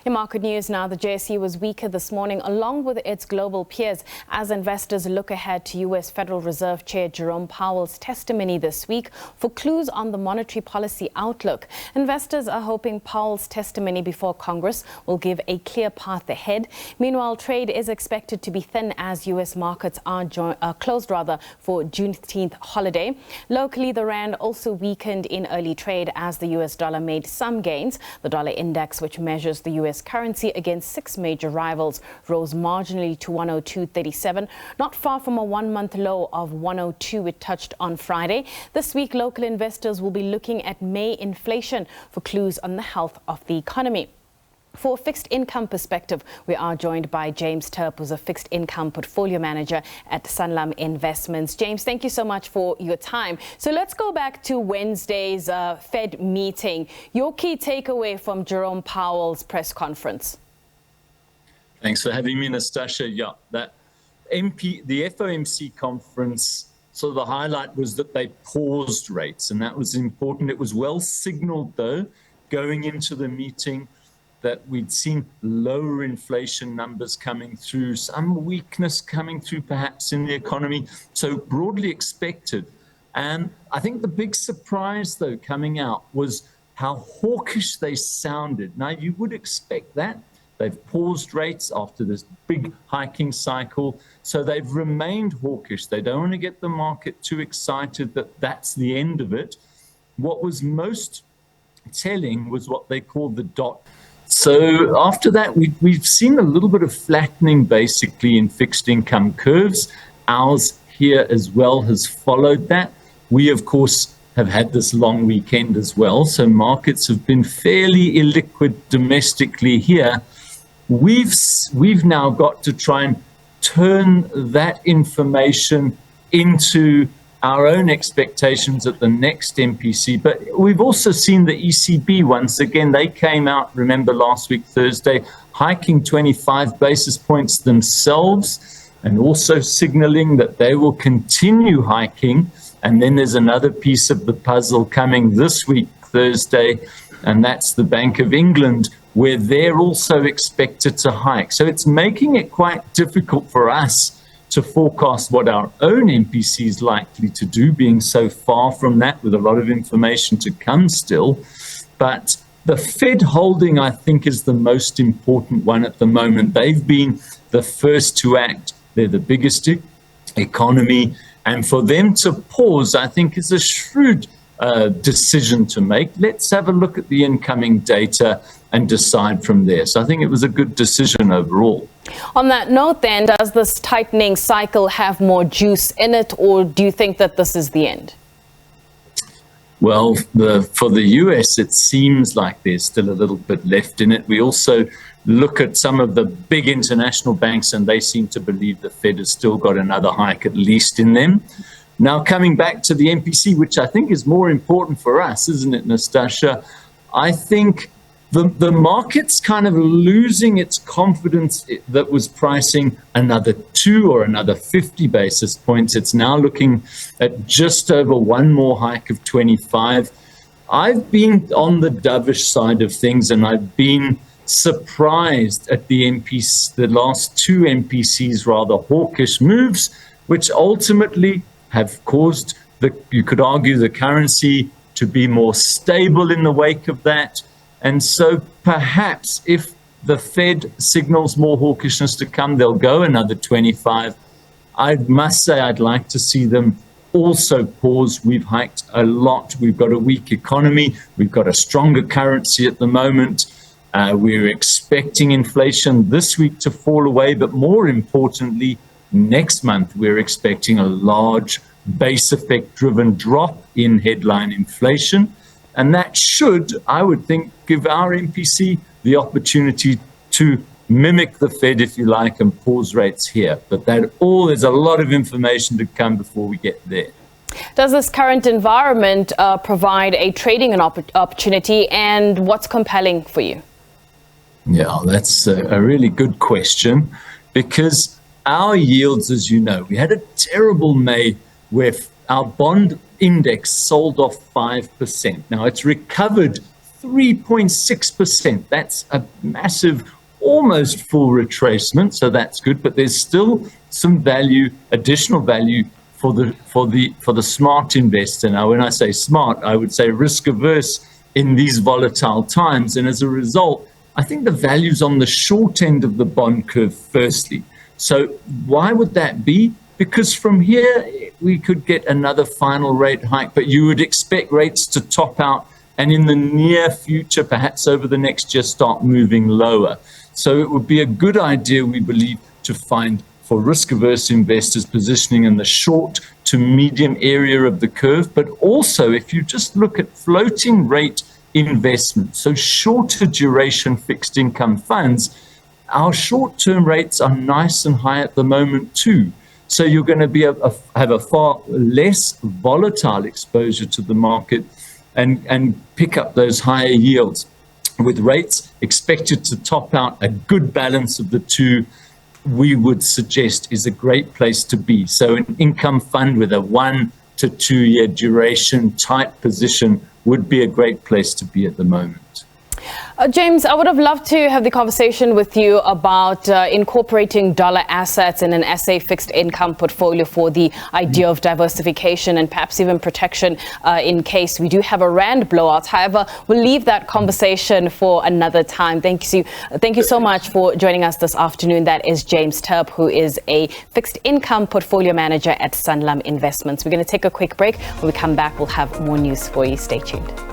In market news now, the JSE was weaker this morning along with its global peers as investors look ahead to U.S. Federal Reserve Chair Jerome Powell's testimony this week for clues on the monetary policy outlook. Investors are hoping Powell's testimony before Congress will give a clear path ahead. Meanwhile, trade is expected to be thin as U.S. markets are closed for Juneteenth holiday. Locally, the rand also weakened in early trade as the U.S. dollar made some gains. The dollar index, which measures the U.S. currency against six major rivals, rose marginally to 102.37, not far from a one-month low of 102 it touched on Friday. This week, local investors will be looking at May inflation for clues on the health of the economy. For a fixed income perspective, we are joined by James Terp, who's a fixed income portfolio manager at Sanlam Investments. James, thank you so much for your time. So let's go back to Wednesday's Fed meeting. Your key takeaway from Jerome Powell's press conference. Thanks for having me, Nastasha. Yeah, the FOMC conference, so the highlight was that they paused rates, and that was important. It was well signaled, though, going into the meeting, that we'd seen lower inflation numbers coming through, some weakness coming through perhaps in the economy, so broadly expected. And I think the big surprise, though, coming out was how hawkish they sounded. Now, you would expect that. They've paused rates after this big hiking cycle, so they've remained hawkish. They don't want to get the market too excited that that's the end of it. What was most telling was what they called the dot. So after that, we've seen a little bit of flattening basically in fixed income curves. Ours here as well has followed that. We, of course, have had this long weekend as well. So markets have been fairly illiquid domestically here. We've now got to try and turn that information into our own expectations at the next MPC. But we've also seen the ECB once again. They came out, remember, last week, Thursday, hiking 25 basis points themselves and also signaling that they will continue hiking. And then there's another piece of the puzzle coming this week, Thursday, and that's the Bank of England, where they're also expected to hike. So it's making it quite difficult for us to forecast what our own MPC is likely to do, being so far from that with a lot of information to come still. But the Fed holding, I think, is the most important one at the moment. They've been the first to act. They're the biggest economy. And for them to pause, I think, is a shrewd decision to make. Let's have a look at the incoming data and decide from there. So I think it was a good decision overall. On that note, then, does this tightening cycle have more juice in it, or do you think that this is the end? Well, for the US, it seems like there's still a little bit left in it. We also look at some of the big international banks, and they seem to believe the Fed has still got another hike at least in them. Now, coming back to the MPC, which I think is more important for us, isn't it, Nastasha? I think the market's kind of losing its confidence that was pricing another 2 or another 50 basis points. It's now looking at just over one more hike of 25. I've been on the dovish side of things, and I've been surprised at the last two MPCs rather hawkish moves, which ultimately have caused you could argue, the currency to be more stable in the wake of that. And so perhaps if the Fed signals more hawkishness to come, they'll go another 25. I must say I'd like to see them also pause. We've hiked a lot. We've got a weak economy. We've got a stronger currency at the moment. We're expecting inflation this week to fall away, but more importantly, next month, we're expecting a large base effect driven drop in headline inflation. And that should, I would think, give our MPC the opportunity to mimic the Fed, if you like, and pause rates here. But there's a lot of information to come before we get there. Does this current environment provide a trading opportunity, and what's compelling for you? Yeah, that's a really good question, because our yields, as you know, we had a terrible May where our bond index sold off 5%. Now it's recovered 3.6%. That's a massive, almost full retracement, so that's good. But there's still some value, additional value for the smart investor. Now, when I say smart, I would say risk averse in these volatile times. And as a result, I think the value's on the short end of the bond curve, firstly. So why would that be? Because from here, we could get another final rate hike, but you would expect rates to top out and in the near future, perhaps over the next year, start moving lower. So it would be a good idea, we believe, to find for risk-averse investors positioning in the short to medium area of the curve. But also, if you just look at floating rate investments, so shorter duration fixed income funds, our short-term rates are nice and high at the moment too. So you're going to have a far less volatile exposure to the market and pick up those higher yields. With rates expected to top out, a good balance of the two, we would suggest, is a great place to be. So an income fund with a 1 to 2 year duration type position would be a great place to be at the moment. James, I would have loved to have the conversation with you about incorporating dollar assets in an SA fixed income portfolio for the idea of diversification and perhaps even protection in case we do have a rand blowout. However, we'll leave that conversation for another time. Thank you so much for joining us this afternoon. That is James Turp, who is a fixed income portfolio manager at Sanlam Investments. We're going to take a quick break. When we come back, we'll have more news for you. Stay tuned.